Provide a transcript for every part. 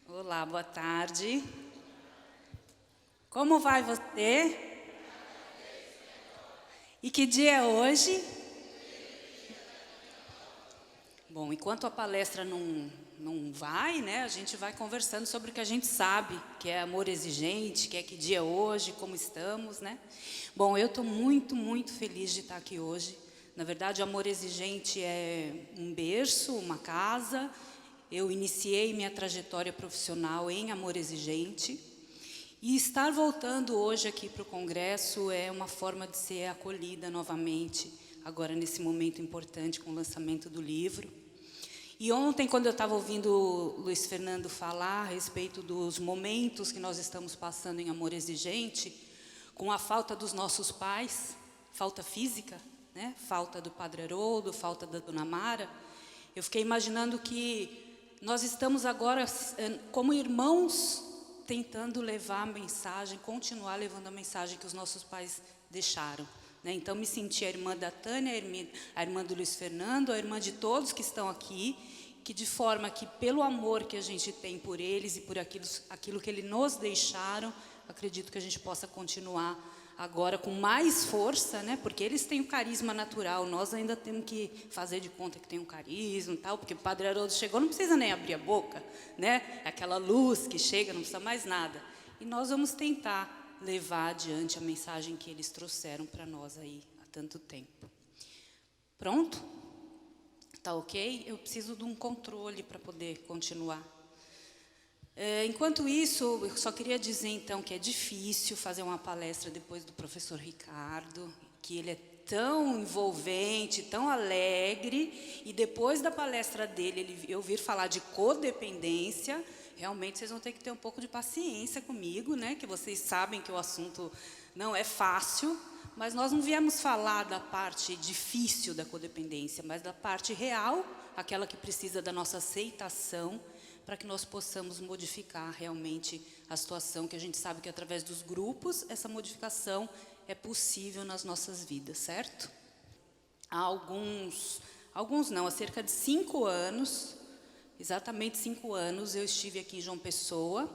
Olá, boa tarde. Como vai você? E que dia é hoje? Bom, enquanto a palestra não vai, né, a gente vai conversando sobre o que a gente sabe, que é amor exigente, que dia é hoje, como estamos, né? Bom, eu estou muito feliz de estar aqui hoje. Na verdade, o amor exigente é um berço, uma casa. Eu iniciei minha trajetória profissional em amor exigente. E estar voltando hoje aqui para o Congresso é uma forma de ser acolhida novamente, agora nesse momento importante com o lançamento do livro. E ontem, quando eu estava ouvindo o Luiz Fernando falar a respeito dos momentos que nós estamos passando em amor exigente, com a falta dos nossos pais, falta física, né? Falta do Padre Haroldo, falta da Dona Mara, eu fiquei imaginando que nós estamos agora, como irmãos, tentando levar a mensagem, continuar levando a mensagem que os nossos pais deixaram. Né? Então, me senti a irmã da Tânia, a irmã do Luiz Fernando, a irmã de todos que estão aqui, que de forma que, pelo amor que a gente tem por eles e por aquilo que eles nos deixaram, acredito que a gente possa continuar agora com mais força, né? Porque eles têm o carisma natural, nós ainda temos que fazer de conta que tem um carisma e tal, porque o Padre Haroldo chegou, não precisa nem abrir a boca, né? Aquela luz que chega, não precisa mais nada. E nós vamos tentar levar adiante a mensagem que eles trouxeram para nós aí há tanto tempo. Pronto? Tá ok? Eu preciso de um controle para poder continuar. Enquanto isso, eu só queria dizer, então, que é difícil fazer uma palestra depois do professor Ricardo, que ele é tão envolvente, tão alegre, e depois da palestra dele, eu ouvir falar de codependência, realmente vocês vão ter que ter um pouco de paciência comigo, né? Que vocês sabem que o assunto não é fácil, mas nós não viemos falar da parte difícil da codependência, mas da parte real, aquela que precisa da nossa aceitação, para que nós possamos modificar realmente a situação, que a gente sabe que através dos grupos, essa modificação é possível nas nossas vidas, certo? Há há cerca de 5 anos, exatamente 5 anos, eu estive aqui em João Pessoa.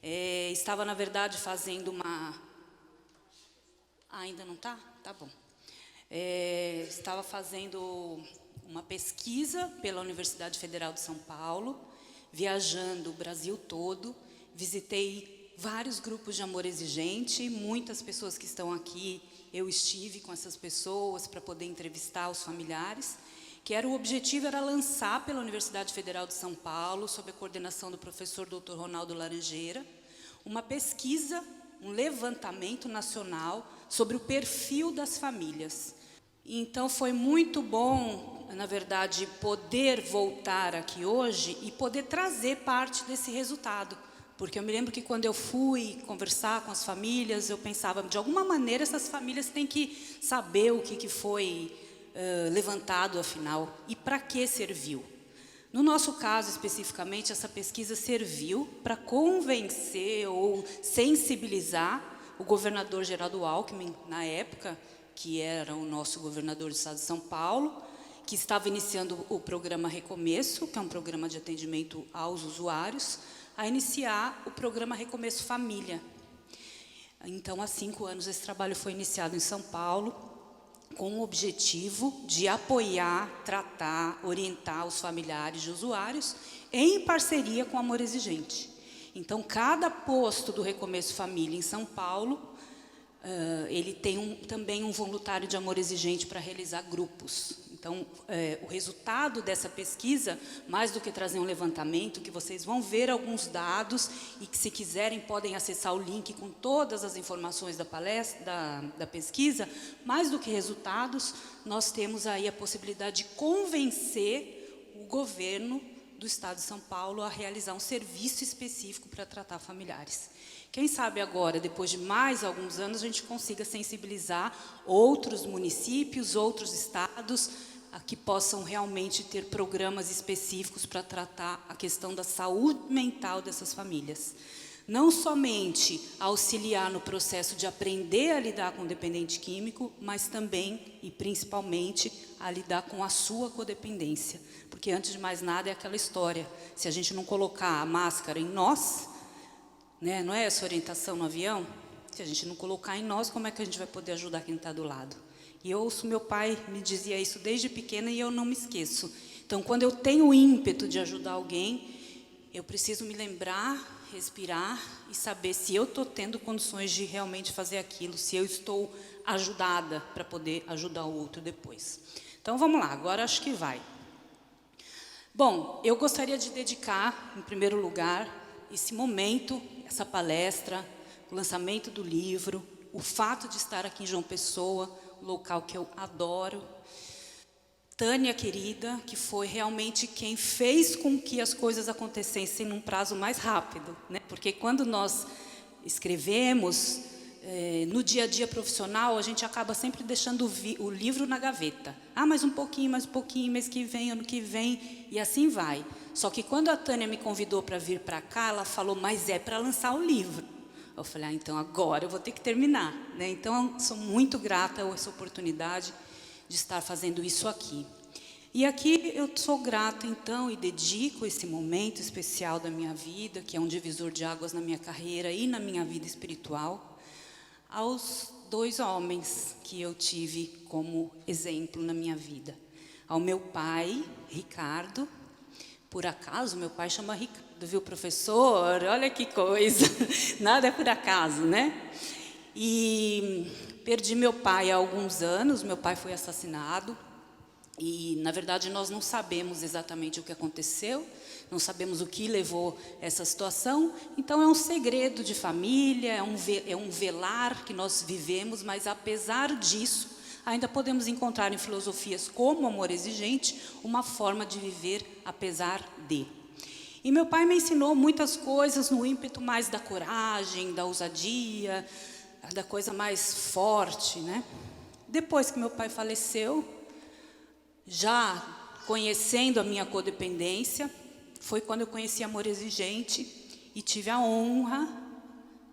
Estava, na verdade, fazendo uma... ainda não está? Tá bom. Estava fazendo uma pesquisa pela Universidade Federal de São Paulo, viajando o Brasil todo, visitei vários grupos de amor exigente, muitas pessoas que estão aqui, eu estive com essas pessoas para poder entrevistar os familiares, o objetivo era lançar pela Universidade Federal de São Paulo, sob a coordenação do professor Dr. Ronaldo Laranjeira, uma pesquisa, um levantamento nacional sobre o perfil das famílias. Então, foi muito bom, na verdade, poder voltar aqui hoje e poder trazer parte desse resultado. Porque eu me lembro que quando eu fui conversar com as famílias, eu pensava, de alguma maneira, essas famílias têm que saber o que foi levantado, afinal, e para que serviu. No nosso caso, especificamente, essa pesquisa serviu para convencer ou sensibilizar o governador Geraldo Alckmin, na época, que era o nosso governador do estado de São Paulo, que estava iniciando o programa Recomeço, que é um programa de atendimento aos usuários, a iniciar o programa Recomeço Família. Então, há 5 anos, esse trabalho foi iniciado em São Paulo, com o objetivo de apoiar, tratar, orientar os familiares de usuários, em parceria com o Amor Exigente. Então, cada posto do Recomeço Família em São Paulo, ele tem também um voluntário de amor exigente para realizar grupos. Então, o resultado dessa pesquisa, mais do que trazer um levantamento, que vocês vão ver alguns dados e que, se quiserem, podem acessar o link com todas as informações da palestra, da pesquisa, mais do que resultados, nós temos aí a possibilidade de convencer o governo do estado de São Paulo a realizar um serviço específico para tratar familiares. Quem sabe agora, depois de mais alguns anos, a gente consiga sensibilizar outros municípios, outros estados, a que possam realmente ter programas específicos para tratar a questão da saúde mental dessas famílias. Não somente auxiliar no processo de aprender a lidar com o dependente químico, mas também e principalmente a lidar com a sua codependência. Porque antes de mais nada é aquela história, se a gente não colocar a máscara em nós, né, não é essa orientação no avião? Se a gente não colocar em nós, como é que a gente vai poder ajudar quem está do lado? E eu ouço meu pai me dizia isso desde pequena e eu não me esqueço. Então, quando eu tenho o ímpeto de ajudar alguém, eu preciso me lembrar, respirar e saber se eu estou tendo condições de realmente fazer aquilo, se eu estou ajudada para poder ajudar o outro depois. Então, vamos lá, agora acho que vai. Bom, eu gostaria de dedicar, em primeiro lugar, esse momento, essa palestra, o lançamento do livro, o fato de estar aqui em João Pessoa, um local que eu adoro. Tânia, querida, que foi realmente quem fez com que as coisas acontecessem num prazo mais rápido, né? Porque quando nós escrevemos, no dia a dia profissional, a gente acaba sempre deixando o livro na gaveta. Ah, mais um pouquinho, mês que vem, ano que vem, e assim vai. Só que quando a Tânia me convidou para vir para cá, ela falou, mas é para lançar o livro. Eu falei, então agora eu vou ter que terminar, né? Então, sou muito grata a essa oportunidade de estar fazendo isso aqui. E aqui eu sou grata, então, e dedico esse momento especial da minha vida, que é um divisor de águas na minha carreira e na minha vida espiritual, aos 2 homens que eu tive como exemplo na minha vida. Ao meu pai, Ricardo, por acaso, meu pai chama Ricardo, viu, professor? Olha que coisa, nada é por acaso, né? E perdi meu pai há alguns anos, meu pai foi assassinado. E, na verdade, nós não sabemos exatamente o que aconteceu, não sabemos o que levou essa situação, então é um segredo de família, é um velar que nós vivemos, mas apesar disso, ainda podemos encontrar em filosofias como o amor exigente, uma forma de viver apesar de. E meu pai me ensinou muitas coisas no ímpeto mais da coragem, da ousadia, da coisa mais forte, né? Depois que meu pai faleceu, já conhecendo a minha codependência, foi quando eu conheci Amor Exigente e tive a honra,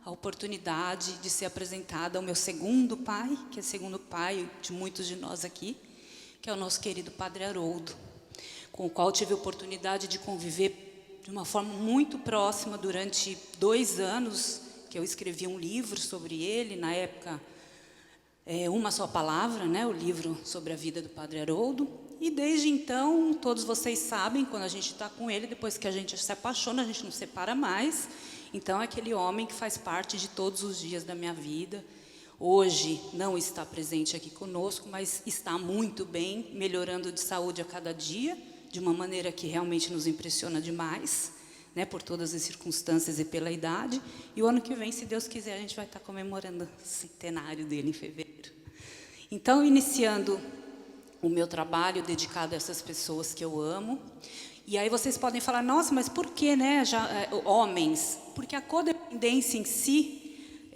a oportunidade de ser apresentada ao meu segundo pai, que é o segundo pai de muitos de nós aqui, que é o nosso querido Padre Haroldo, com o qual tive a oportunidade de conviver de uma forma muito próxima durante 2 anos, que eu escrevi um livro sobre ele, na época, Uma Só Palavra, né, o livro sobre a vida do Padre Haroldo. E desde então, todos vocês sabem, quando a gente está com ele, depois que a gente se apaixona, a gente não se separa mais. Então, é aquele homem que faz parte de todos os dias da minha vida. Hoje não está presente aqui conosco, mas está muito bem, melhorando de saúde a cada dia, de uma maneira que realmente nos impressiona demais, né, por todas as circunstâncias e pela idade. E o ano que vem, se Deus quiser, a gente vai estar comemorando o centenário dele em fevereiro. Então, iniciando o meu trabalho dedicado a essas pessoas que eu amo. E aí vocês podem falar, nossa, mas por que, né, homens? Porque a codependência em si,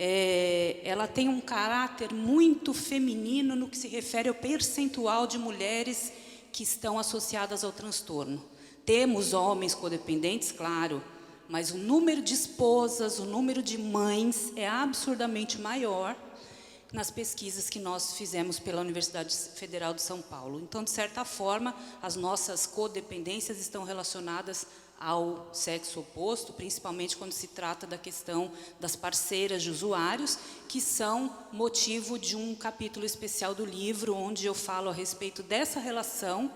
ela tem um caráter muito feminino no que se refere ao percentual de mulheres que estão associadas ao transtorno. Temos homens codependentes, claro, mas o número de esposas, o número de mães é absurdamente maior nas pesquisas que nós fizemos pela Universidade Federal de São Paulo. Então, de certa forma, as nossas codependências estão relacionadas ao sexo oposto, principalmente quando se trata da questão das parceiras de usuários, que são motivo de um capítulo especial do livro, onde eu falo a respeito dessa relação,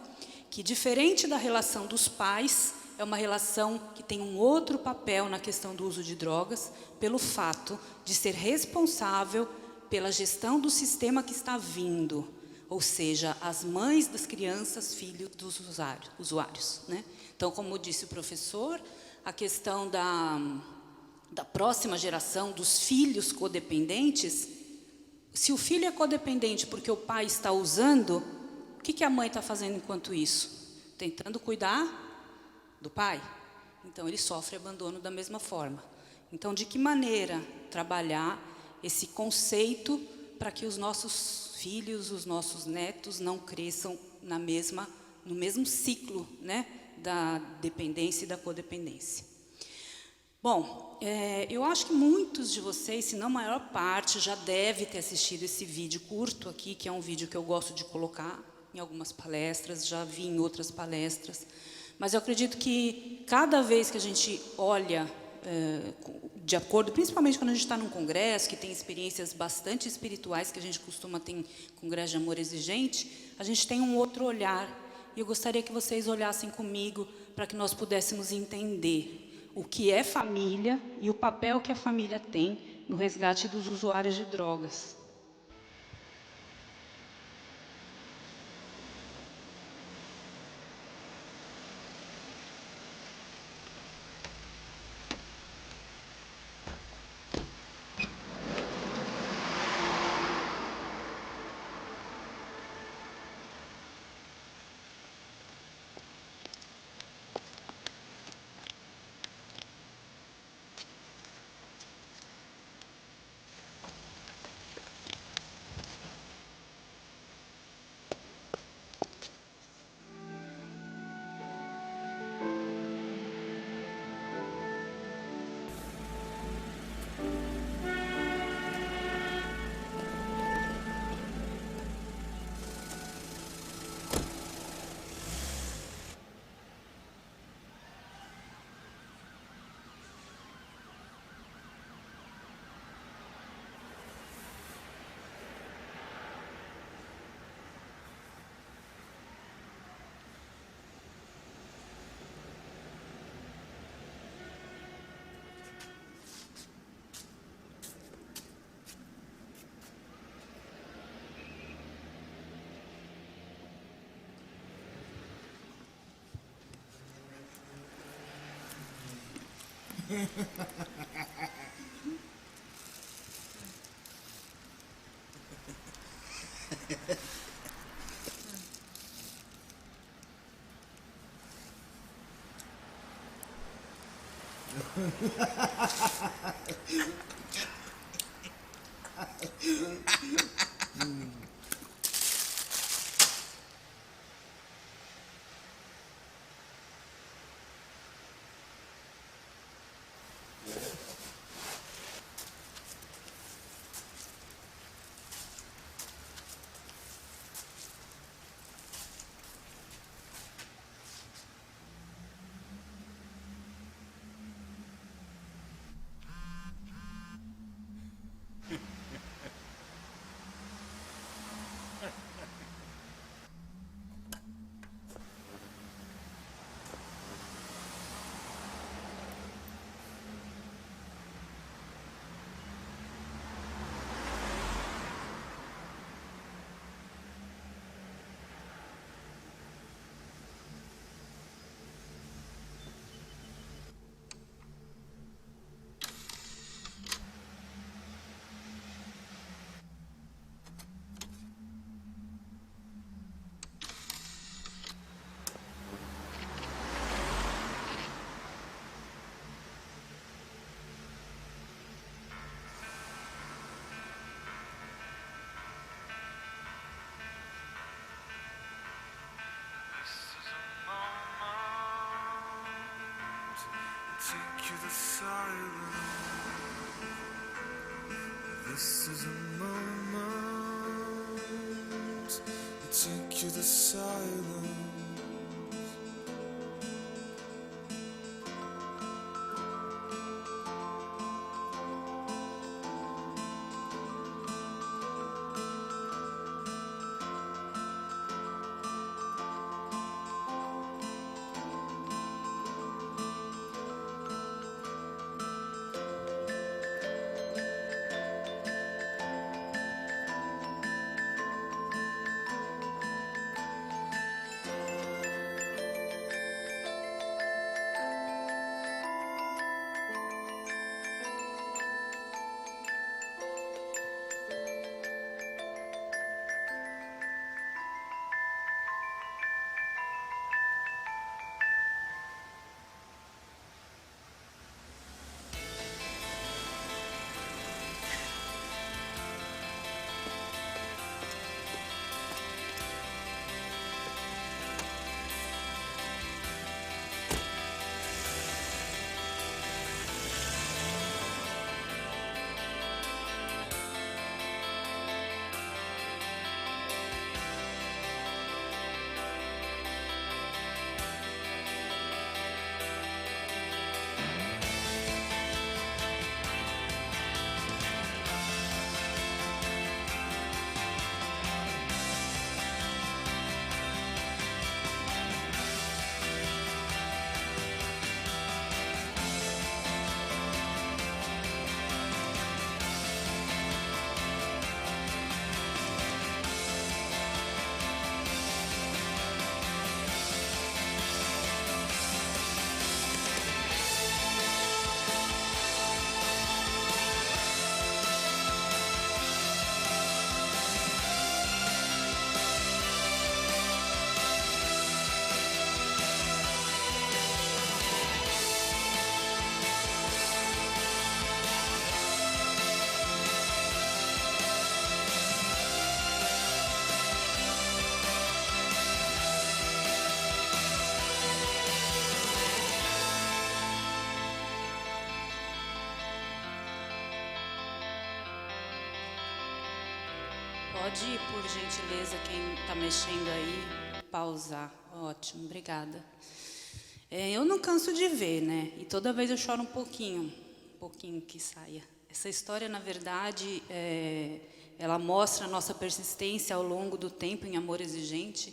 que, diferente da relação dos pais, é uma relação que tem um outro papel na questão do uso de drogas, pelo fato de ser responsável pela gestão do sistema que está vindo, ou seja, as mães das crianças, filhos dos usuários, né? Então, como disse o professor, a questão da próxima geração, dos filhos codependentes, se o filho é codependente porque o pai está usando, o que a mãe está fazendo enquanto isso? Tentando cuidar do pai. Então, ele sofre abandono da mesma forma. Então, de que maneira trabalhar esse conceito para que os nossos filhos, os nossos netos não cresçam no mesmo ciclo, né, da dependência e da codependência. Bom, eu acho que muitos de vocês, se não a maior parte, já deve ter assistido esse vídeo curto aqui, que é um vídeo que eu gosto de colocar em algumas palestras, já vi em outras palestras. Mas eu acredito que cada vez que a gente olha de acordo, principalmente quando a gente está num congresso, que tem experiências bastante espirituais, que a gente costuma ter em congresso de amor exigente, a gente tem um outro olhar. E eu gostaria que vocês olhassem comigo para que nós pudéssemos entender o que é família e o papel que a família tem no resgate dos usuários de drogas. Take you the silence. This is a moment. Take you the silence. Pode, por gentileza, quem está mexendo aí, pausar. Ótimo, obrigada. Eu não canso de ver, né? E toda vez eu choro um pouquinho que saia. Essa história, na verdade, ela mostra a nossa persistência ao longo do tempo em amor exigente.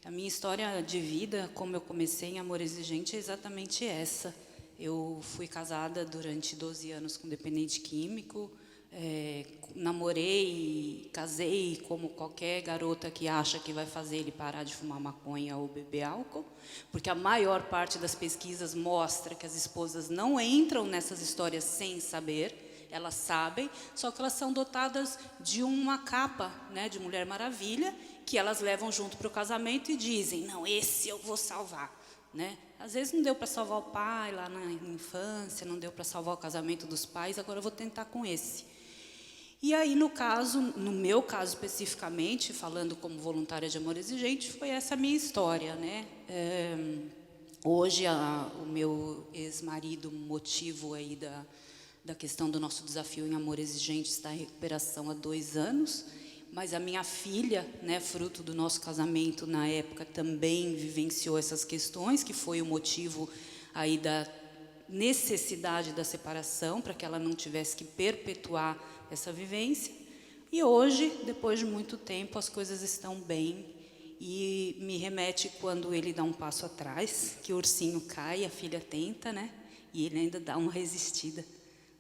A minha história de vida, como eu comecei em amor exigente, é exatamente essa. Eu fui casada durante 12 anos com dependente químico, namorei, casei como qualquer garota que acha que vai fazer ele parar de fumar maconha ou beber álcool, porque a maior parte das pesquisas mostra que as esposas não entram nessas histórias sem saber, elas sabem, só que elas são dotadas de uma capa, né, de Mulher Maravilha, que elas levam junto para o casamento e dizem, não, esse eu vou salvar, né? Às vezes não deu para salvar o pai lá na infância, não deu para salvar o casamento dos pais, agora eu vou tentar com esse. E aí, no meu caso especificamente, falando como voluntária de amor exigente, foi essa a minha história, né? Hoje, o meu ex-marido, motivo aí da questão do nosso desafio em amor exigente, está em recuperação há 2 anos, mas a minha filha, né, fruto do nosso casamento na época, também vivenciou essas questões, que foi o motivo aí da necessidade da separação, para que ela não tivesse que perpetuar essa vivência. E hoje, depois de muito tempo, as coisas estão bem, e me remete quando ele dá um passo atrás, que o ursinho cai, a filha tenta, né? E ele ainda dá uma resistida,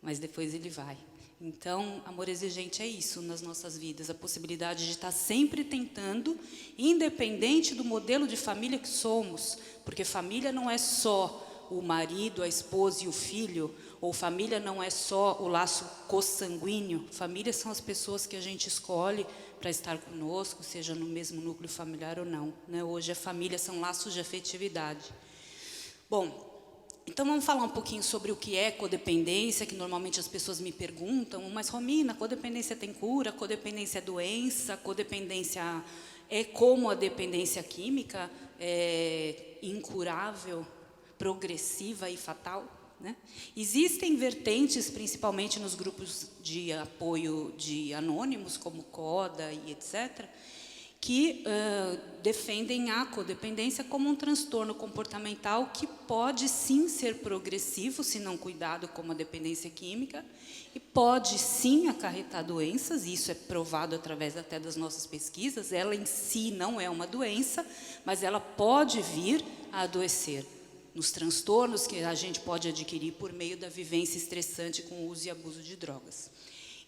mas depois ele vai. Então, amor exigente é isso nas nossas vidas, a possibilidade de estar sempre tentando, independente do modelo de família que somos, porque família não é só o marido, a esposa e o filho, ou família não é só o laço consanguíneo, família são as pessoas que a gente escolhe para estar conosco, seja no mesmo núcleo familiar ou não, né? Hoje a família são laços de afetividade. Bom, então vamos falar um pouquinho sobre o que é codependência, que normalmente as pessoas me perguntam, mas Romina, codependência tem cura, codependência é doença, codependência é como a dependência química, é incurável, progressiva e fatal, né? Existem vertentes, principalmente nos grupos de apoio de anônimos, como CODA e etc., que defendem a codependência como um transtorno comportamental que pode sim ser progressivo, se não cuidado, como a dependência química, e pode sim acarretar doenças, e isso é provado através até das nossas pesquisas. Ela em si não é uma doença, mas ela pode vir a adoecer nos transtornos que a gente pode adquirir por meio da vivência estressante com o uso e abuso de drogas.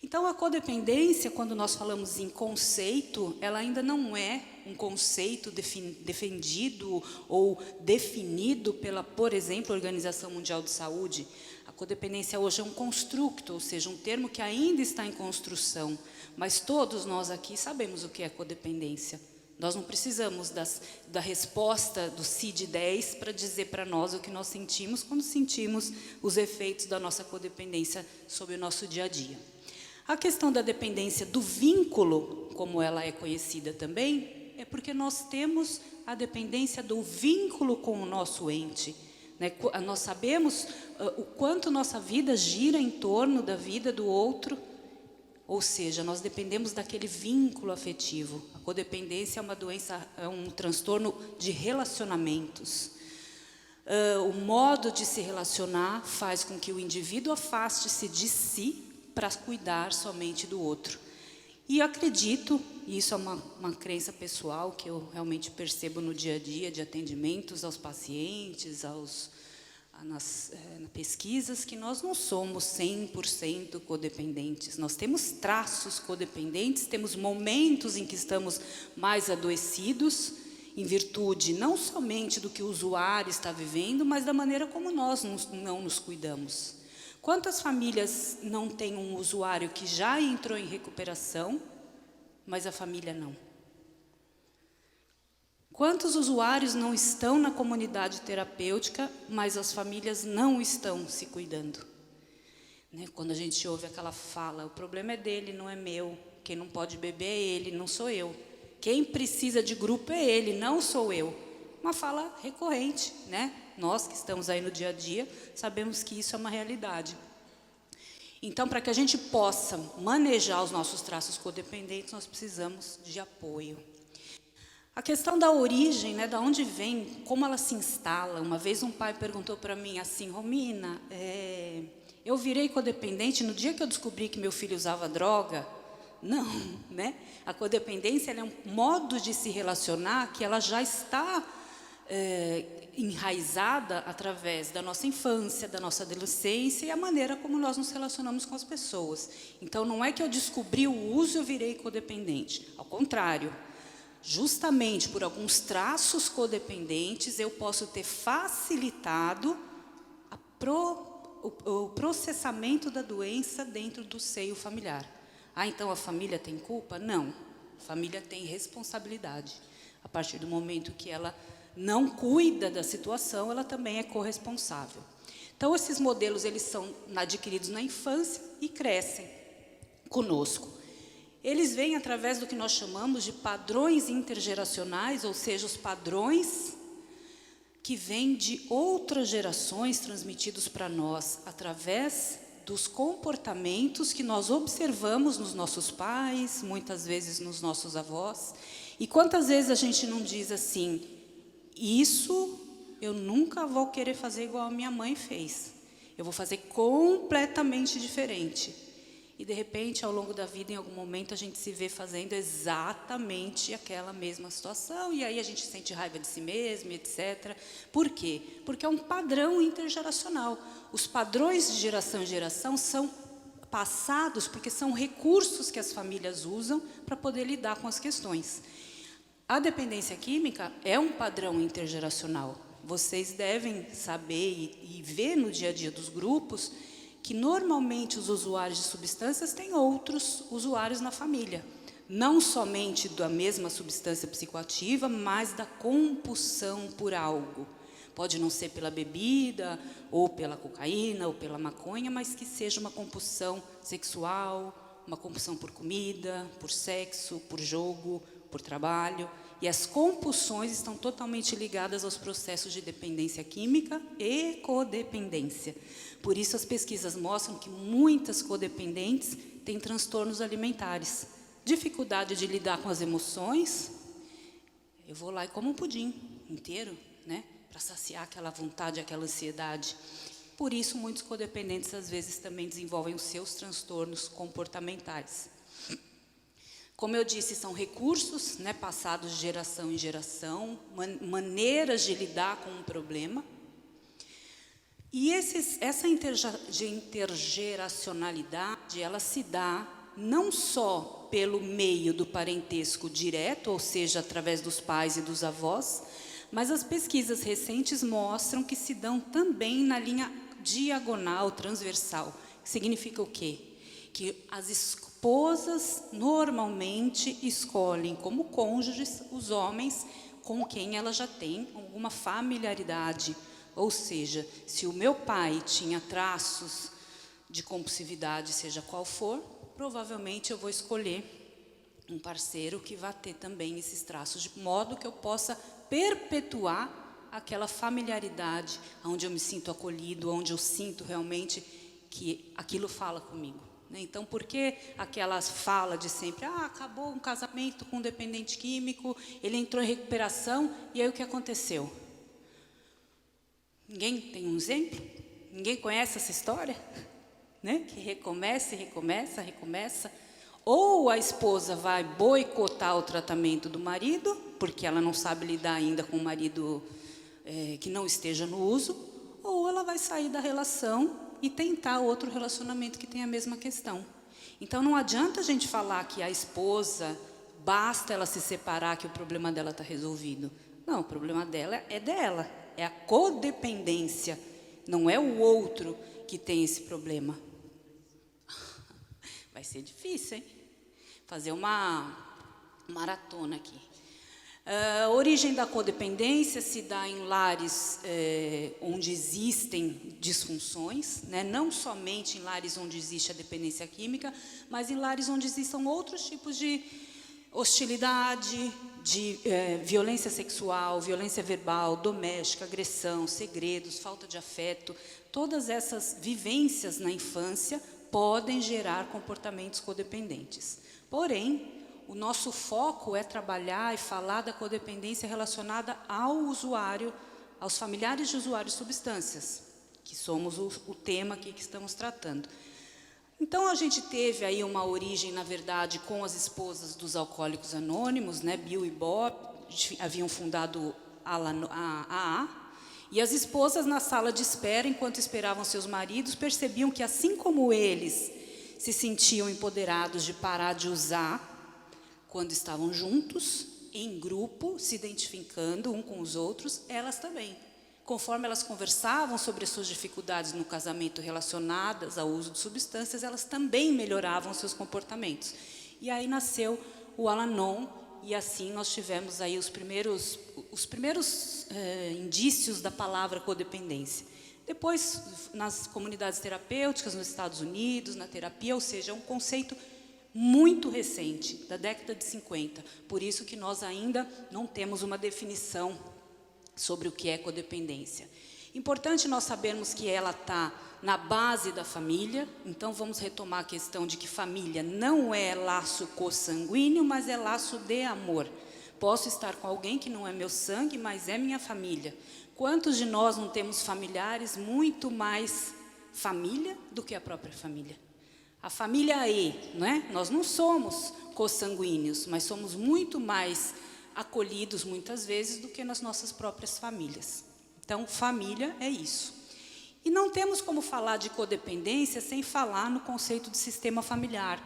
Então, a codependência, quando nós falamos em conceito, ela ainda não é um conceito defendido ou definido pela, por exemplo, Organização Mundial de Saúde. A codependência hoje é um construto, ou seja, um termo que ainda está em construção, mas todos nós aqui sabemos o que é codependência. Nós não precisamos da resposta do CID-10 para dizer para nós o que nós sentimos quando sentimos os efeitos da nossa codependência sobre o nosso dia a dia. A questão da dependência do vínculo, como ela é conhecida também, é porque nós temos a dependência do vínculo com o nosso ente, né? Nós sabemos o quanto nossa vida gira em torno da vida do outro, ou seja, nós dependemos daquele vínculo afetivo. A codependência é uma doença, é um transtorno de relacionamentos. O modo de se relacionar faz com que o indivíduo afaste-se de si para cuidar somente do outro. E acredito, e isso é uma crença pessoal que eu realmente percebo no dia a dia de atendimentos aos pacientes, nas pesquisas, que nós não somos 100% codependentes. Nós temos traços codependentes, temos momentos em que estamos mais adoecidos, em virtude não somente do que o usuário está vivendo, mas da maneira como nós não nos cuidamos. Quantas famílias não têm um usuário que já entrou em recuperação, mas a família não? Quantos usuários não estão na comunidade terapêutica, mas as famílias não estão se cuidando? Né? Quando a gente ouve aquela fala, o problema é dele, não é meu. Quem não pode beber é ele, não sou eu. Quem precisa de grupo é ele, não sou eu. Uma fala recorrente, né? Nós que estamos aí no dia a dia, sabemos que isso é uma realidade. Então, para que a gente possa manejar os nossos traços codependentes, nós precisamos de apoio. A questão da origem, né, da onde vem, como ela se instala. Uma vez um pai perguntou para mim assim: Romina, eu virei codependente no dia que eu descobri que meu filho usava droga? Não, né? A codependência ela é um modo de se relacionar que ela já está enraizada através da nossa infância, da nossa adolescência e a maneira como nós nos relacionamos com as pessoas. Então, não é que eu descobri o uso e eu virei codependente. Ao contrário, justamente por alguns traços codependentes, eu posso ter facilitado o processamento da doença dentro do seio familiar. Então a família tem culpa? Não. A família tem responsabilidade. A partir do momento que ela não cuida da situação, ela também é corresponsável. Então, esses modelos, eles são adquiridos na infância e crescem conosco. Eles vêm através do que nós chamamos de padrões intergeracionais, ou seja, os padrões que vêm de outras gerações transmitidos para nós através dos comportamentos que nós observamos nos nossos pais, muitas vezes nos nossos avós. E quantas vezes a gente não diz assim: isso eu nunca vou querer fazer igual a minha mãe fez. Eu vou fazer completamente diferente. E, de repente, ao longo da vida, em algum momento, a gente se vê fazendo exatamente aquela mesma situação. E aí a gente sente raiva de si mesmo, etc. Por quê? Porque é um padrão intergeracional. Os padrões de geração em geração são passados porque são recursos que as famílias usam para poder lidar com as questões. A dependência química é um padrão intergeracional. Vocês devem saber e ver no dia a dia dos grupos que normalmente os usuários de substâncias têm outros usuários na família. Não somente da mesma substância psicoativa, mas da compulsão por algo. Pode não ser pela bebida, ou pela cocaína, ou pela maconha, mas que seja uma compulsão sexual, uma compulsão por comida, por sexo, por jogo, por trabalho. E as compulsões estão totalmente ligadas aos processos de dependência química e codependência. Por isso, as pesquisas mostram que muitas codependentes têm transtornos alimentares. Dificuldade de lidar com as emoções. Eu vou lá e como um pudim inteiro, né? Para saciar aquela vontade, aquela ansiedade. Por isso, muitos codependentes, às vezes, também desenvolvem os seus transtornos comportamentais. Como eu disse, são recursos, né, passados de geração em geração, maneiras de lidar com um problema. E essa intergeracionalidade, ela se dá não só pelo meio do parentesco direto, ou seja, através dos pais e dos avós, mas as pesquisas recentes mostram que se dão também na linha diagonal, transversal. Significa o quê? Que as esposas normalmente escolhem como cônjuges os homens com quem ela já tem alguma familiaridade. Ou seja, se o meu pai tinha traços de compulsividade, seja qual for, provavelmente eu vou escolher um parceiro que vai ter também esses traços, de modo que eu possa perpetuar aquela familiaridade, onde eu me sinto acolhido, onde eu sinto realmente que aquilo fala comigo. Então, por que aquela fala de sempre, acabou um casamento com um dependente químico, ele entrou em recuperação, e aí o que aconteceu? Ninguém tem um exemplo? Ninguém conhece essa história? Né? Que recomeça e recomeça, recomeça. Ou a esposa vai boicotar o tratamento do marido, porque ela não sabe lidar ainda com o marido que não esteja no uso, ou ela vai sair da relação e tentar outro relacionamento que tem a mesma questão. Então, não adianta a gente falar que a esposa, basta ela se separar que o problema dela está resolvido. Não, o problema dela, é a codependência, não é o outro que tem esse problema. Vai ser difícil, hein? Fazer uma maratona aqui. A origem da codependência se dá em lares onde existem disfunções, né? Não somente em lares onde existe a dependência química, mas em lares onde existam outros tipos de hostilidade, de violência sexual, violência verbal, doméstica, agressão, segredos, falta de afeto. Todas essas vivências na infância podem gerar comportamentos codependentes. Porém, o nosso foco é trabalhar e falar da codependência relacionada ao usuário, aos familiares de usuários de substâncias, que somos o tema aqui que estamos tratando. Então, a gente teve aí uma origem, na verdade, com as esposas dos alcoólicos anônimos, né, Bill e Bob, haviam fundado a AA, e as esposas na sala de espera, enquanto esperavam seus maridos, percebiam que, assim como eles se sentiam empoderados de parar de usar quando estavam juntos, em grupo, se identificando um com os outros, elas também. Conforme elas conversavam sobre as suas dificuldades no casamento relacionadas ao uso de substâncias, elas também melhoravam seus comportamentos. E aí nasceu o Al-Anon, e assim nós tivemos aí os primeiros indícios da palavra codependência. Depois, nas comunidades terapêuticas, nos Estados Unidos, na terapia, ou seja, é um conceito muito recente, da década de 50. Por isso que nós ainda não temos uma definição sobre o que é codependência. Importante nós sabermos que ela está na base da família, então vamos retomar a questão de que família não é laço consanguíneo, mas é laço de amor. Posso estar com alguém que não é meu sangue, mas é minha família. Quantos de nós não temos familiares muito mais família do que a própria família? A família não é? Nós não somos consanguíneos, mas somos muito mais acolhidos muitas vezes do que nas nossas próprias famílias. Então, família é isso. E não temos como falar de codependência sem falar no conceito de sistema familiar.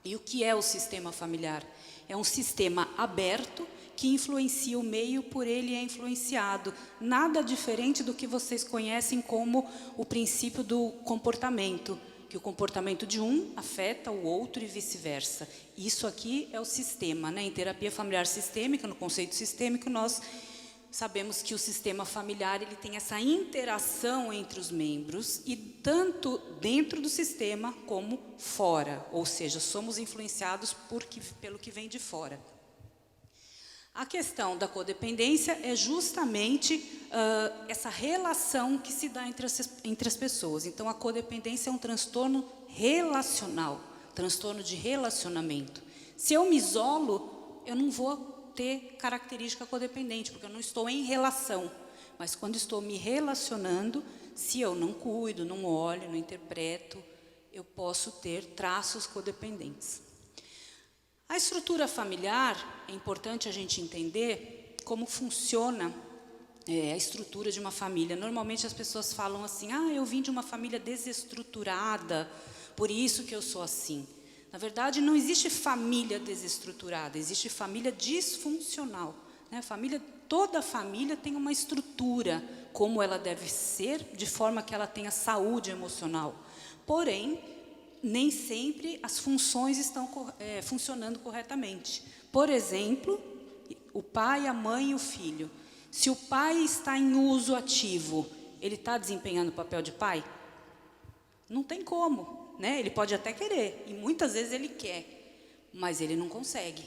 E o que é o sistema familiar? É um sistema aberto que influencia o meio, por ele é influenciado. Nada diferente do que vocês conhecem como o princípio do comportamento, que o comportamento de um afeta o outro e vice-versa. Isso aqui é o sistema, né? Em terapia familiar sistêmica, no conceito sistêmico, nós sabemos que o sistema familiar ele tem essa interação entre os membros, e tanto dentro do sistema como fora, ou seja, somos influenciados pelo que vem de fora. A questão da codependência é justamente essa relação que se dá entre as pessoas. Então, a codependência é um transtorno relacional, transtorno de relacionamento. Se eu me isolo, eu não vou ter característica codependente, porque eu não estou em relação. Mas quando estou me relacionando, se eu não cuido, não olho, não interpreto, eu posso ter traços codependentes. A estrutura familiar, é importante a gente entender como funciona a estrutura de uma família. Normalmente as pessoas falam assim, eu vim de uma família desestruturada, por isso que eu sou assim. Na verdade, não existe família desestruturada, existe família disfuncional, né? Toda família tem uma estrutura, como ela deve ser, de forma que ela tenha saúde emocional. Porém, nem sempre as funções estão funcionando corretamente. Por exemplo, o pai, a mãe e o filho. Se o pai está em uso ativo, ele está desempenhando o papel de pai? Não tem como, né? Ele pode até querer, e muitas vezes ele quer, mas ele não consegue.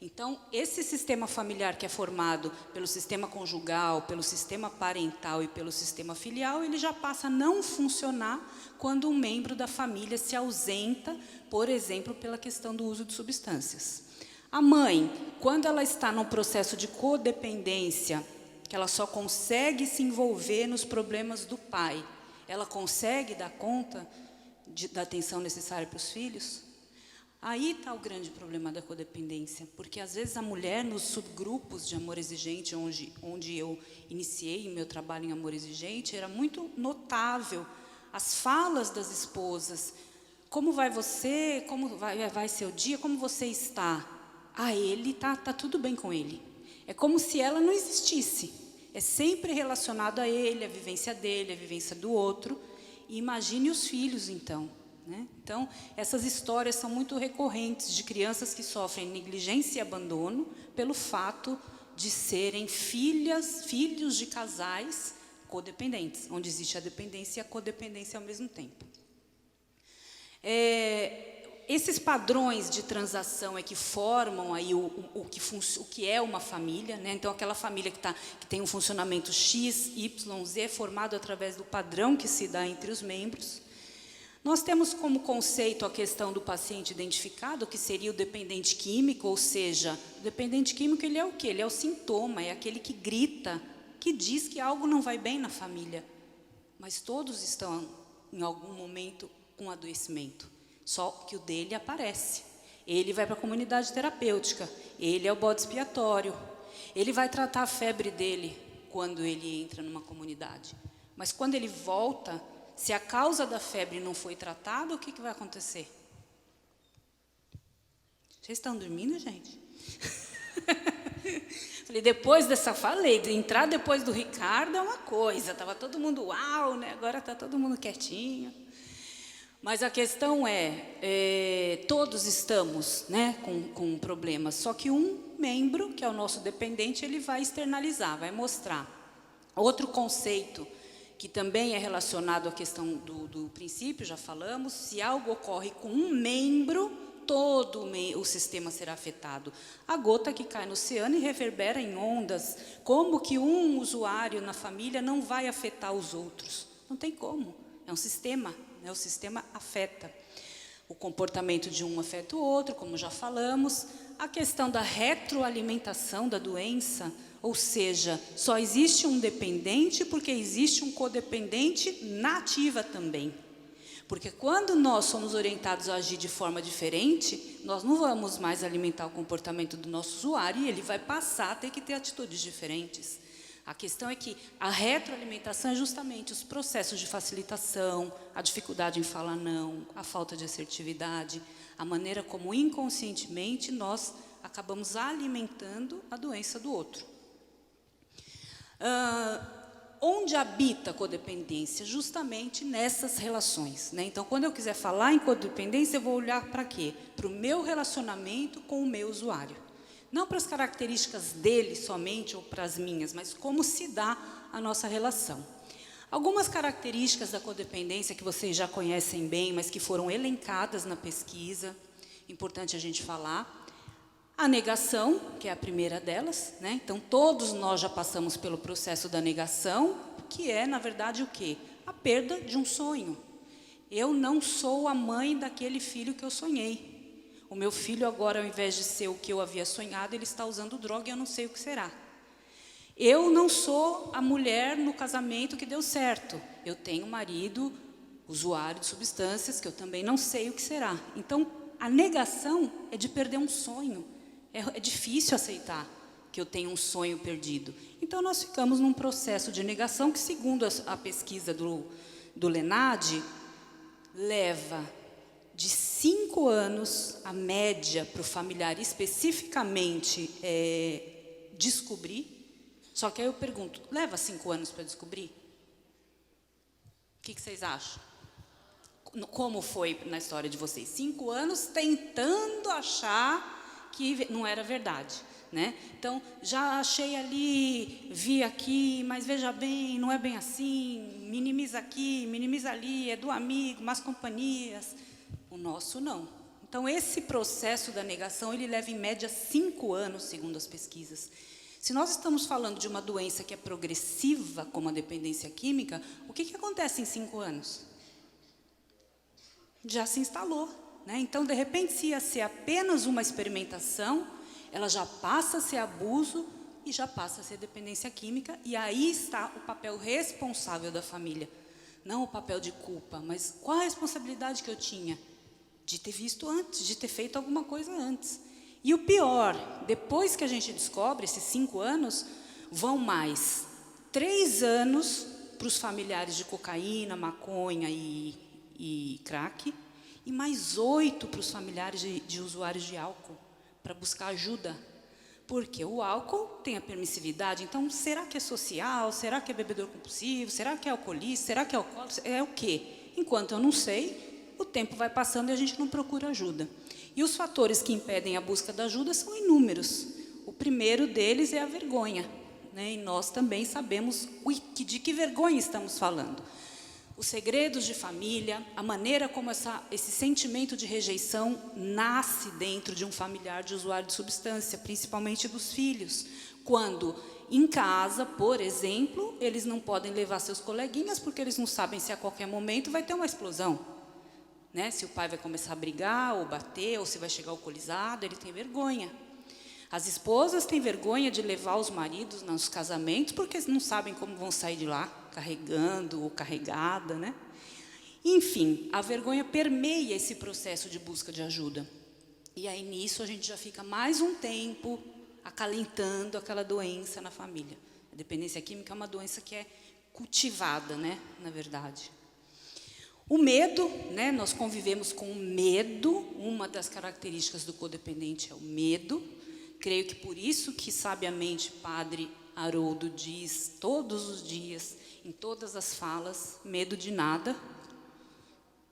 Então, esse sistema familiar que é formado pelo sistema conjugal, pelo sistema parental e pelo sistema filial, ele já passa a não funcionar quando um membro da família se ausenta, por exemplo, pela questão do uso de substâncias. A mãe, quando ela está num processo de codependência, que ela só consegue se envolver nos problemas do pai, ela consegue dar conta da atenção necessária para os filhos? Aí está o grande problema da codependência, porque às vezes a mulher, nos subgrupos de amor exigente, onde eu iniciei meu trabalho em amor exigente, era muito notável as falas das esposas. Como vai você? Como vai seu dia? Como você está? Ele está tudo bem com ele. É como se ela não existisse. É sempre relacionado a ele, a vivência dele, a vivência do outro. E imagine os filhos, então. Né? Então, essas histórias são muito recorrentes de crianças que sofrem negligência e abandono pelo fato de serem filhos de casais codependentes, onde existe a dependência e a codependência ao mesmo tempo. Esses padrões de transação que formam aí o que é uma família, né? Então, aquela família que tem um funcionamento X, Y, Z, formado através do padrão que se dá entre os membros. Nós temos como conceito a questão do paciente identificado, que seria o dependente químico, ou seja, o dependente químico ele é o quê? Ele é o sintoma, é aquele que grita, que diz que algo não vai bem na família. Mas todos estão, em algum momento, com adoecimento. Só que o dele aparece. Ele vai para a comunidade terapêutica, ele é o bode expiatório. Ele vai tratar a febre dele quando ele entra numa comunidade. Mas quando ele volta, se a causa da febre não foi tratada, o que vai acontecer? Vocês estão dormindo, gente? Falei, entrar depois do Ricardo é uma coisa, estava todo mundo uau, né? Agora está todo mundo quietinho. Mas a questão todos estamos, né, com problemas, só que um membro, que é o nosso dependente, ele vai externalizar, vai mostrar. Outro conceito que também é relacionado à questão do princípio, já falamos, se algo ocorre com um membro, todo o sistema será afetado. A gota que cai no oceano e reverbera em ondas. Como que um usuário na família não vai afetar os outros? Não tem como, é um sistema, né? O sistema afeta. O comportamento de um afeta o outro, como já falamos. A questão da retroalimentação da doença, ou seja, só existe um dependente porque existe um codependente na ativa também. Porque quando nós somos orientados a agir de forma diferente, nós não vamos mais alimentar o comportamento do nosso usuário e ele vai passar a ter que ter atitudes diferentes. A questão é que a retroalimentação é justamente os processos de facilitação, a dificuldade em falar não, a falta de assertividade, a maneira como inconscientemente nós acabamos alimentando a doença do outro. Onde habita a codependência? Justamente nessas relações, né? Então, quando eu quiser falar em codependência, eu vou olhar para quê? Para o meu relacionamento com o meu usuário. Não para as características dele somente ou para as minhas, mas como se dá a nossa relação. Algumas características da codependência que vocês já conhecem bem, mas que foram elencadas na pesquisa, importante a gente falar. A negação, que é a primeira delas, né? Então, todos nós já passamos pelo processo da negação, que é, na verdade, o quê? A perda de um sonho. Eu não sou a mãe daquele filho que eu sonhei. O meu filho agora, ao invés de ser o que eu havia sonhado, ele está usando droga e eu não sei o que será. Eu não sou a mulher no casamento que deu certo. Eu tenho um marido, usuário de substâncias, que eu também não sei o que será. Então, a negação é de perder um sonho. É difícil aceitar que eu tenho um sonho perdido. Então, nós ficamos num processo de negação que, segundo a pesquisa do Lenad, leva de 5 anos, a média para o familiar especificamente descobrir. Só que aí eu pergunto, leva 5 anos para descobrir? O que vocês acham? Como foi na história de vocês? 5 anos tentando achar que não era verdade, né? Então, já achei ali, vi aqui, mas veja bem, não é bem assim, minimiza aqui, minimiza ali, é do amigo, más companhias. O nosso não. Então, esse processo da negação, ele leva em média 5 anos, segundo as pesquisas. Se nós estamos falando de uma doença que é progressiva, como a dependência química, o que acontece em 5 anos? Já se instalou. Né? Então, de repente, se ia ser apenas uma experimentação, ela já passa a ser abuso e já passa a ser dependência química, e aí está o papel responsável da família. Não o papel de culpa, mas qual a responsabilidade que eu tinha? De ter visto antes, de ter feito alguma coisa antes. E o pior, depois que a gente descobre, esses 5 anos, vão mais 3 anos para os familiares de cocaína, maconha e crack, e mais 8 para os familiares de usuários de álcool, para buscar ajuda. Porque o álcool tem a permissividade, então, será que é social? Será que é bebedor compulsivo? Será que é alcoolista? Será que é alcoólatra? É o quê? Enquanto eu não sei, o tempo vai passando e a gente não procura ajuda. E os fatores que impedem a busca da ajuda são inúmeros. O primeiro deles é a vergonha, né? E nós também sabemos de que vergonha estamos falando. Os segredos de família, a maneira como esse sentimento de rejeição nasce dentro de um familiar de usuário de substância, principalmente dos filhos. Quando, em casa, por exemplo, eles não podem levar seus coleguinhas porque eles não sabem se a qualquer momento vai ter uma explosão. né? Se o pai vai começar a brigar, ou bater, ou se vai chegar alcoolizado, ele tem vergonha. As esposas têm vergonha de levar os maridos nos casamentos, porque não sabem como vão sair de lá, carregando ou carregada, né? Enfim, a vergonha permeia esse processo de busca de ajuda. E aí, nisso, a gente já fica mais um tempo acalentando aquela doença na família. A dependência química é uma doença que é cultivada, né, na verdade. O medo, né, nós convivemos com o medo. Uma das características do codependente é o medo. Creio que por isso que, sabiamente, Padre Haroldo diz todos os dias, em todas as falas, medo de nada,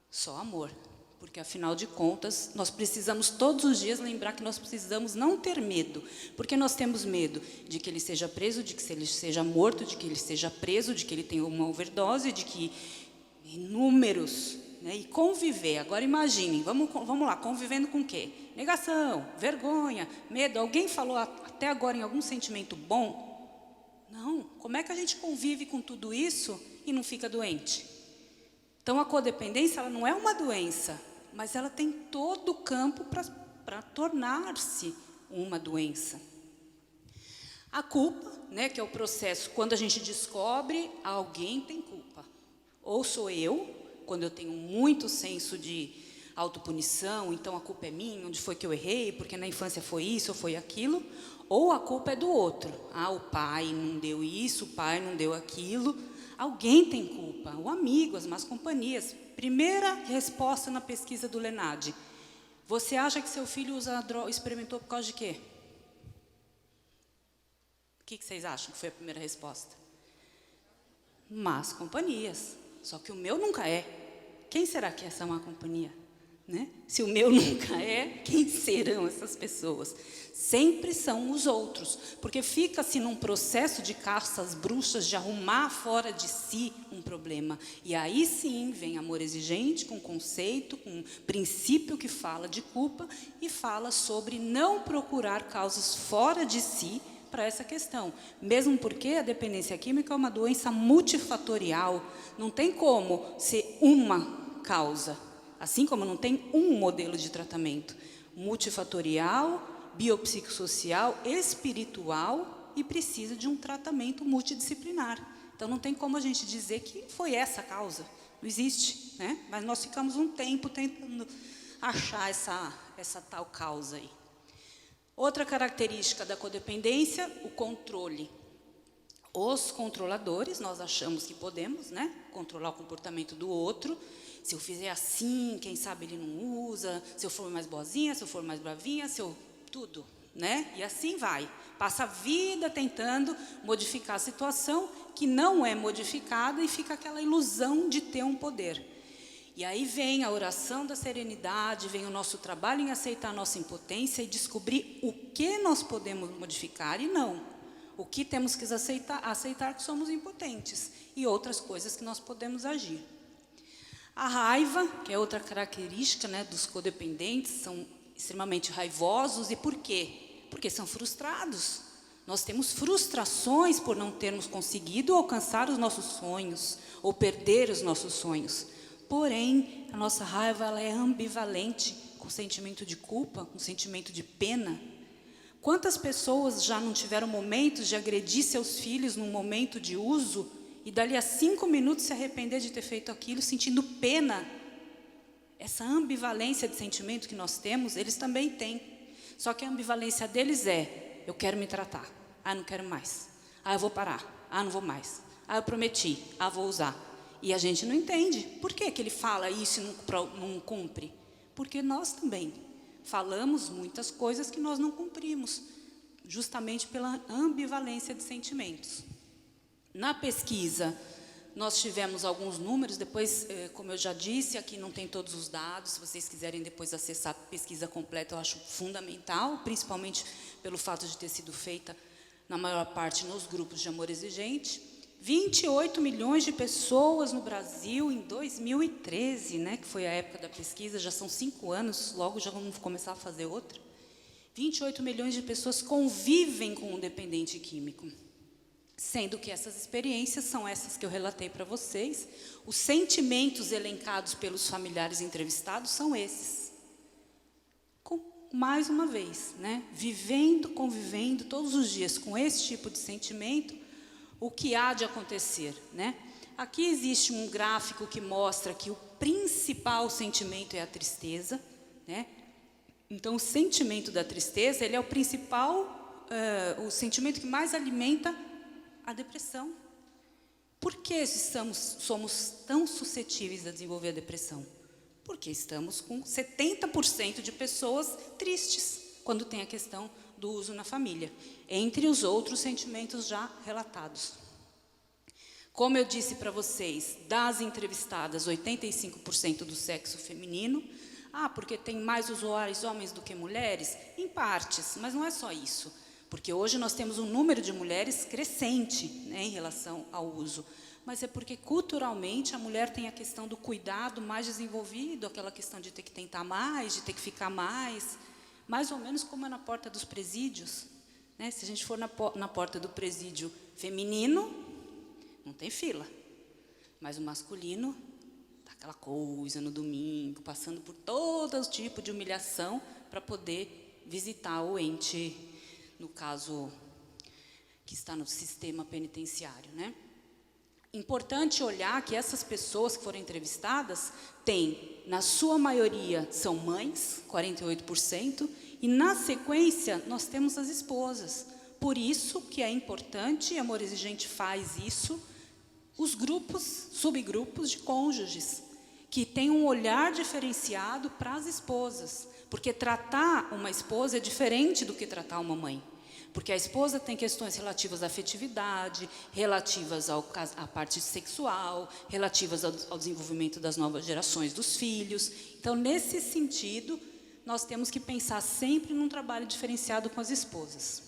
só amor. Porque, afinal de contas, nós precisamos todos os dias lembrar que nós precisamos não ter medo. Porque nós temos medo de que ele seja preso, de que ele seja morto, de que ele seja preso, de que ele tenha uma overdose, de que inúmeros, né? E conviver. Agora imaginem, vamos lá, convivendo com o quê? Negação, vergonha, medo. Alguém falou até agora em algum sentimento bom? Não. Como é que a gente convive com tudo isso e não fica doente? Então, a codependência, ela não é uma doença, mas ela tem todo o campo para tornar-se uma doença. A culpa, né, que é o processo, quando a gente descobre, alguém tem culpa. Ou sou eu, quando eu tenho muito senso de autopunição, então a culpa é minha, onde foi que eu errei, porque na infância foi isso ou foi aquilo, ou a culpa é do outro. O pai não deu isso, o pai não deu aquilo. Alguém tem culpa, o amigo, as más companhias. Primeira resposta na pesquisa do Lenad. Você acha que seu filho usa droga, experimentou por causa de quê? O que vocês acham que foi a primeira resposta? Más companhias. Só que o meu nunca é. Quem será que é essa má companhia? Né? Se o meu nunca é, quem serão essas pessoas? Sempre são os outros, porque fica-se num processo de caça às bruxas, de arrumar fora de si um problema. E aí sim vem amor exigente, com conceito, com princípio que fala de culpa e fala sobre não procurar causas fora de si para essa questão. Mesmo porque a dependência química é uma doença multifatorial, não tem como ser uma causa. Assim como não tem um modelo de tratamento. Multifatorial, biopsicossocial, espiritual e precisa de um tratamento multidisciplinar. Então, não tem como a gente dizer que foi essa a causa. Não existe, né? Mas nós ficamos um tempo tentando achar essa tal causa aí. Outra característica da codependência, o controle. Os controladores, nós achamos que podemos, né, controlar o comportamento do outro. Se eu fizer assim, quem sabe ele não usa. Se eu for mais boazinha, se eu for mais bravinha, se eu... tudo, né? E assim vai. Passa a vida tentando modificar a situação que não é modificada e fica aquela ilusão de ter um poder. E aí vem a oração da serenidade, vem o nosso trabalho em aceitar a nossa impotência e descobrir o que nós podemos modificar e não. O que temos que aceitar que somos impotentes e outras coisas que nós podemos agir. A raiva, que é outra característica, né, dos codependentes, são extremamente raivosos. E por quê? Porque são frustrados. Nós temos frustrações por não termos conseguido alcançar os nossos sonhos ou perder os nossos sonhos. Porém, a nossa raiva ela é ambivalente, com sentimento de culpa, com sentimento de pena. Quantas pessoas já não tiveram momentos de agredir seus filhos num momento de uso e dali a 5 minutos se arrepender de ter feito aquilo, sentindo pena? Essa ambivalência de sentimento que nós temos, eles também têm. Só que a ambivalência deles é, eu quero me tratar, não quero mais. Eu vou parar, não vou mais. Eu prometi, vou usar. E a gente não entende. Por que ele fala isso e não cumpre? Porque nós também falamos muitas coisas que nós não cumprimos, justamente pela ambivalência de sentimentos. Na pesquisa, nós tivemos alguns números, depois, como eu já disse, aqui não tem todos os dados, se vocês quiserem depois acessar a pesquisa completa, eu acho fundamental, principalmente pelo fato de ter sido feita, na maior parte, nos grupos de amor exigente. 28 milhões de pessoas no Brasil em 2013, né, que foi a época da pesquisa, já são 5 anos, logo já vamos começar a fazer outra. 28 milhões de pessoas convivem com um dependente químico. sendo que essas experiências são essas que eu relatei para vocês. Os sentimentos elencados pelos familiares entrevistados são esses. Mais uma vez, né? Vivendo, convivendo todos os dias com esse tipo de sentimento, o que há de acontecer, né? Aqui existe um gráfico que mostra que o principal sentimento é a tristeza, né? Então, o sentimento da tristeza, ele é o principal, o sentimento que mais alimenta a depressão. Por que somos tão suscetíveis a desenvolver a depressão? Porque estamos com 70% de pessoas tristes quando tem a questão do uso na família, entre os outros sentimentos já relatados. Como eu disse para vocês, das entrevistadas, 85% do sexo feminino. Porque tem mais usuários homens do que mulheres? Em partes, mas não é só isso. Porque hoje nós temos um número de mulheres crescente, né, em relação ao uso. Mas é porque, culturalmente, a mulher tem a questão do cuidado mais desenvolvido, aquela questão de ter que tentar mais, de ter que ficar mais ou menos como é na porta dos presídios, né? Se a gente for na porta do presídio feminino, não tem fila. Mas o masculino, tá aquela coisa no domingo, passando por todo tipo de humilhação para poder visitar o ente, no caso, que está no sistema penitenciário, né? Importante olhar que essas pessoas que foram entrevistadas têm, na sua maioria, são mães, 48%, e na sequência nós temos as esposas. Por isso que é importante, e a Amor Exigente faz isso, os grupos, subgrupos de cônjuges, que têm um olhar diferenciado para as esposas, porque tratar uma esposa é diferente do que tratar uma mãe. Porque a esposa tem questões relativas à afetividade, relativas à parte sexual, relativas ao desenvolvimento das novas gerações dos filhos. Então, nesse sentido, nós temos que pensar sempre num trabalho diferenciado com as esposas.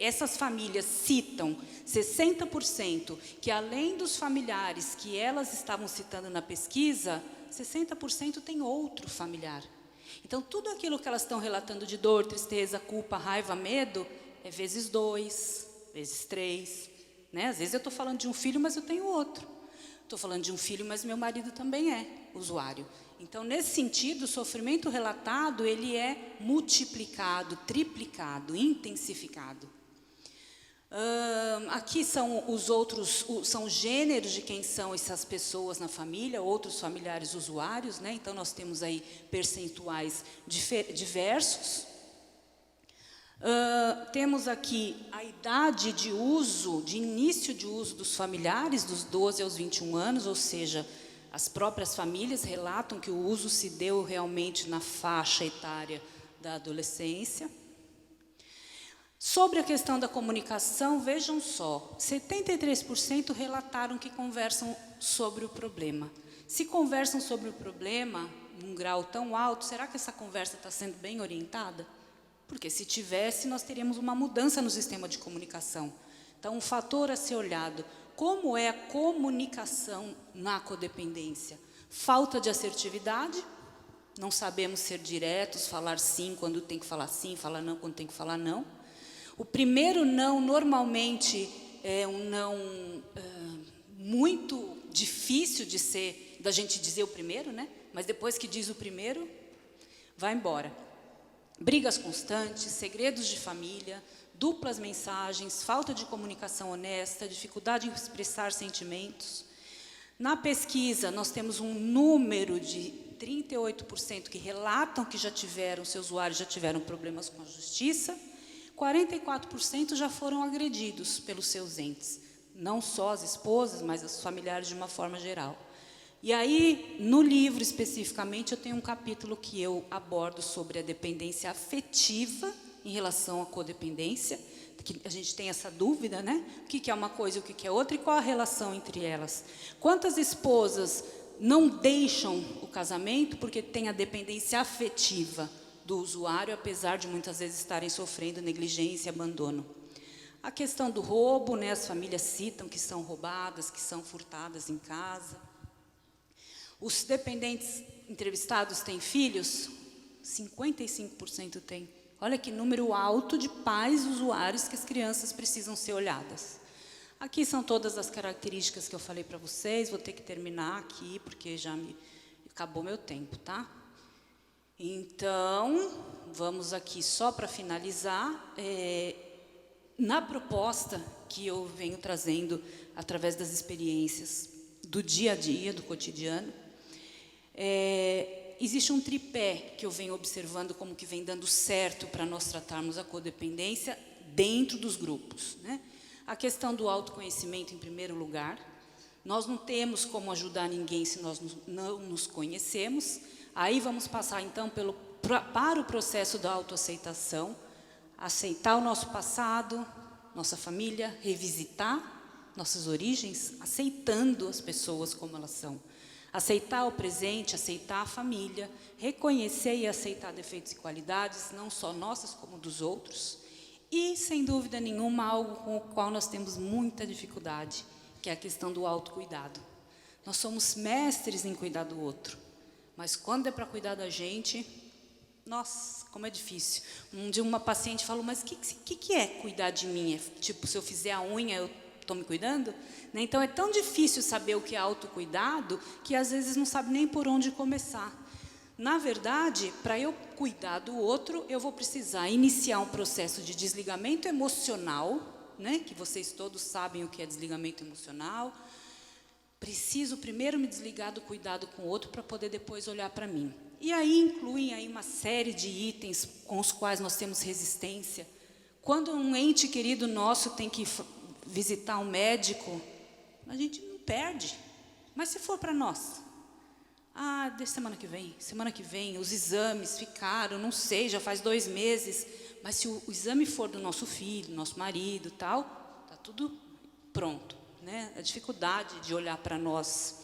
Essas famílias citam 60% que, além dos familiares que elas estavam citando na pesquisa, 60% tem outro familiar. Então, tudo aquilo que elas estão relatando de dor, tristeza, culpa, raiva, medo, é vezes 2, vezes 3. Né? Às vezes eu estou falando de um filho, mas eu tenho outro. Estou falando de um filho, mas meu marido também é usuário. Então, nesse sentido, o sofrimento relatado, ele é multiplicado, triplicado, intensificado. Aqui são os outros, são gêneros de quem são essas pessoas na família, outros familiares usuários, né? Então, nós temos aí percentuais diversos. Temos aqui a idade de uso, de início de uso dos familiares, dos 12 aos 21 anos, ou seja, as próprias famílias relatam que o uso se deu realmente na faixa etária da adolescência. Sobre a questão da comunicação, vejam só, 73% relataram que conversam sobre o problema. Se conversam sobre o problema num grau tão alto, será que essa conversa está sendo bem orientada? Porque se tivesse, nós teríamos uma mudança no sistema de comunicação. Então, um fator a ser olhado, como é a comunicação na codependência? Falta de assertividade, não sabemos ser diretos, falar sim quando tem que falar sim, falar não quando tem que falar não. O primeiro não, normalmente, é um não muito difícil da gente dizer o primeiro, né? Mas depois que diz o primeiro, vai embora. Brigas constantes, segredos de família, duplas mensagens, falta de comunicação honesta, dificuldade em expressar sentimentos. Na pesquisa, nós temos um número de 38% que relatam que seus usuários já tiveram problemas com a justiça. 44% já foram agredidos pelos seus entes, não só as esposas, mas os familiares de uma forma geral. E aí, no livro especificamente, eu tenho um capítulo que eu abordo sobre a dependência afetiva em relação à codependência, que a gente tem essa dúvida, né? O que é uma coisa e o que é outra, e qual a relação entre elas. Quantas esposas não deixam o casamento porque têm a dependência afetiva do usuário, apesar de muitas vezes estarem sofrendo negligência e abandono? A questão do roubo, né? As famílias citam que são roubadas, que são furtadas em casa. Os dependentes entrevistados têm filhos? 55% têm. Olha que número alto de pais usuários que as crianças precisam ser olhadas. Aqui são todas as características que eu falei para vocês. Vou ter que terminar aqui, porque já acabou meu tempo, tá? Então, vamos aqui só para finalizar. Na proposta que eu venho trazendo através das experiências do dia a dia, do cotidiano, existe um tripé que eu venho observando como que vem dando certo para nós tratarmos a codependência dentro dos grupos, né? A questão do autoconhecimento em primeiro lugar. Nós não temos como ajudar ninguém se nós não nos conhecemos. Aí vamos passar então para o processo da autoaceitação, aceitar o nosso passado, nossa família, revisitar nossas origens, aceitando as pessoas como elas são. Aceitar o presente, aceitar a família, reconhecer e aceitar defeitos e qualidades, não só nossas como dos outros. E, sem dúvida nenhuma, algo com o qual nós temos muita dificuldade, que é a questão do autocuidado. Nós somos mestres em cuidar do outro, mas quando é para cuidar da gente, nossa, como é difícil. Um dia uma paciente falou, mas o que é cuidar de mim? Tipo, se eu fizer a unha, eu estou me cuidando? Né? Então, é tão difícil saber o que é autocuidado, que às vezes não sabe nem por onde começar. Na verdade, para eu cuidar do outro, eu vou precisar iniciar um processo de desligamento emocional, né? Que vocês todos sabem o que é desligamento emocional. Preciso primeiro me desligar do cuidado com o outro para poder depois olhar para mim. E aí incluem aí uma série de itens com os quais nós temos resistência. Quando um ente querido nosso tem que visitar um médico, a gente não perde. Mas se for para nós? Desde semana que vem, os exames ficaram, não sei, já faz 2 meses. Mas se o exame for do nosso filho, nosso marido, tal, está tudo pronto, né? A dificuldade de olhar para nós.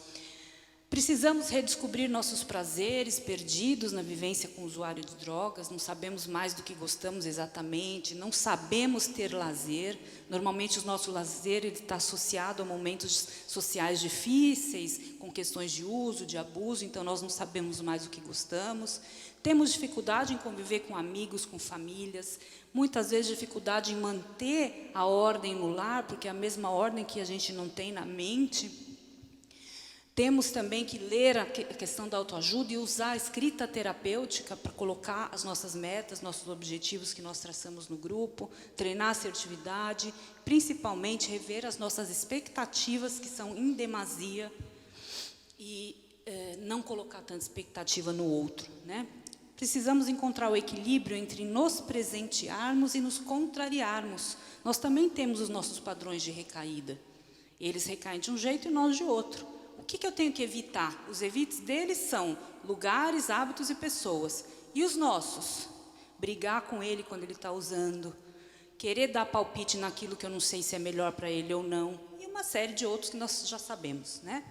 Precisamos redescobrir nossos prazeres perdidos na vivência com o usuário de drogas, não sabemos mais do que gostamos exatamente, não sabemos ter lazer. Normalmente o nosso lazer está associado a momentos sociais difíceis, com questões de uso, de abuso, então nós não sabemos mais o que gostamos. Temos dificuldade em conviver com amigos, com famílias, muitas vezes dificuldade em manter a ordem no lar, porque é a mesma ordem que a gente não tem na mente. Temos também que ler a questão da autoajuda e usar a escrita terapêutica para colocar as nossas metas, nossos objetivos que nós traçamos no grupo, treinar a assertividade, principalmente rever as nossas expectativas, que são em demasia, e não colocar tanta expectativa no outro, né? Precisamos encontrar o equilíbrio entre nos presentearmos e nos contrariarmos. Nós também temos os nossos padrões de recaída. Eles recaem de um jeito e nós de outro. O que eu tenho que evitar? Os evites deles são lugares, hábitos e pessoas. E os nossos? Brigar com ele quando ele está usando, querer dar palpite naquilo que eu não sei se é melhor para ele ou não, e uma série de outros que nós já sabemos, né?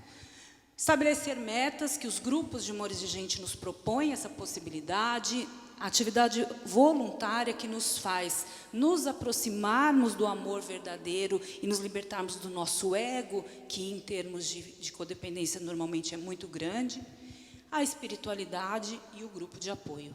Estabelecer metas que os grupos de Amores de Gente nos propõem, essa possibilidade, a atividade voluntária que nos faz nos aproximarmos do amor verdadeiro e nos libertarmos do nosso ego, que em termos de codependência normalmente é muito grande, a espiritualidade e o grupo de apoio.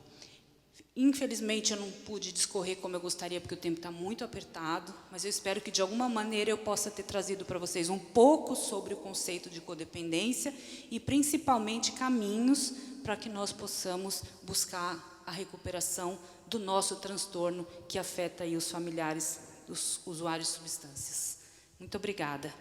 Infelizmente eu não pude discorrer como eu gostaria, porque o tempo está muito apertado, mas eu espero que de alguma maneira eu possa ter trazido para vocês um pouco sobre o conceito de codependência e principalmente caminhos para que nós possamos buscar a recuperação do nosso transtorno que afeta aí os familiares dos usuários de substâncias. Muito obrigada.